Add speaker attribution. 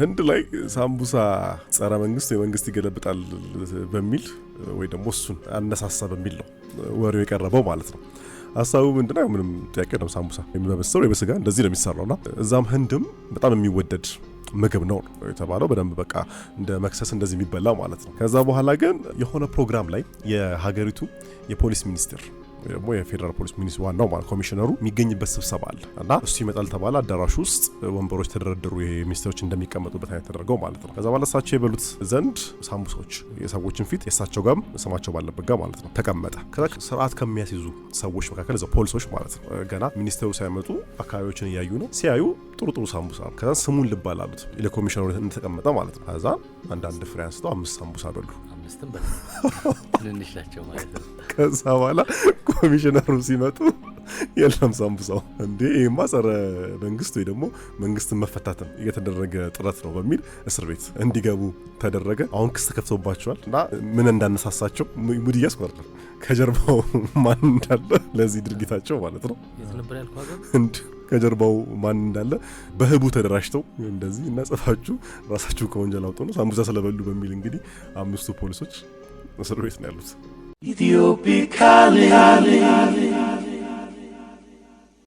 Speaker 1: ህንድ ላይ ሳምቡሳ ጸረ መንግስት የመንግስት ይገለብጣል በሚል ወይ ደግሞ እሱን አነሳሳ በሚል ነው ወሬው የቀረበው ማለት ነው። ሐሳቡ ምንድነው? ምንም ጥያቄ ነው። ሳምቡሳ የሚበሰው የበስጋ እንደዚህ ነው የሚሰራውና እዛም ህንድም በጣም የሚወደድ ምግብ ነው የተባለው። በደንብ በቃ እንደ መክሰስ እንደዚህ የሚበላ ማለት ነው። ከዛ በኋላ ግን የሆነ ፕሮግራም ላይ የሀገሪቱ የፖሊስ ሚኒስትር ወይ ደግሞ የፌደራል ፖሊስ ሚኒስትር ዋናው ማለት ኮሚሽነሩ የሚገኝበት ስብሰባ አለ እና እሱ ይመጣል ተባለ። አዳራሹ ውስጥ ወንበሮች ተደረደሩ፣ የሚኒስትሮች እንደሚቀመጡበት አይነት ተደርገው ማለት ነው። ከዛ በኋላ እሳቸው የበሉት ዘንድ ሳምቡሳዎች የሰዎችን ፊት የእሳቸው ጋር ስማቸው ባለበት ጋር ማለት ነው ተቀመጠ። ከዛ ስርዓት ከሚያስይዙ ሰዎች መካከል እዛው ፖሊሶች ማለት ነው ገና ሚኒስትሩ ሳይመጡ አካባቢዎችን እያዩ ነው። ሲያዩ ጥሩ ሳምቡሳ ከዛ ስሙን ልብ አላሉት ለኮሚሽነሩ እንደተቀመጠ ማለት ነው። ከዛ አንዳንድ ፍሬ አንስተው 5 ሳምቡሳ በሉ።
Speaker 2: ትንንሽ ናቸው ማለት ነው።
Speaker 1: ከዛ በኋላ ኮሚሽነሩ ሲመጡ የለም ሳምቡሳው እንዴ ይሄማ ጸረ መንግስት ወይ ደግሞ መንግስትን መፈታተን እየተደረገ ጥረት ነው በሚል እስር ቤት እንዲገቡ ተደረገ። አሁን ክስ ተከፍቶባቸዋል እና ምን እንዳነሳሳቸው ሙድ ያስቆርጣል። ከጀርባው ማን እንዳለ ለዚህ ድርጊታቸው ማለት ነው
Speaker 2: የትነበር ያልኳጋ
Speaker 1: እንዴ ከጀርባው ማን እንዳለ በህቡ ተደራጅተው እንደዚህ እና ጽፋችሁ ራሳችሁ ከወንጀል አውጡ ነው ሳምቡሳ ስለበሉ በሚል እንግዲህ 5 ፖሊሶች እስር ቤት ነው ያሉት። ኢትዮፒካሊ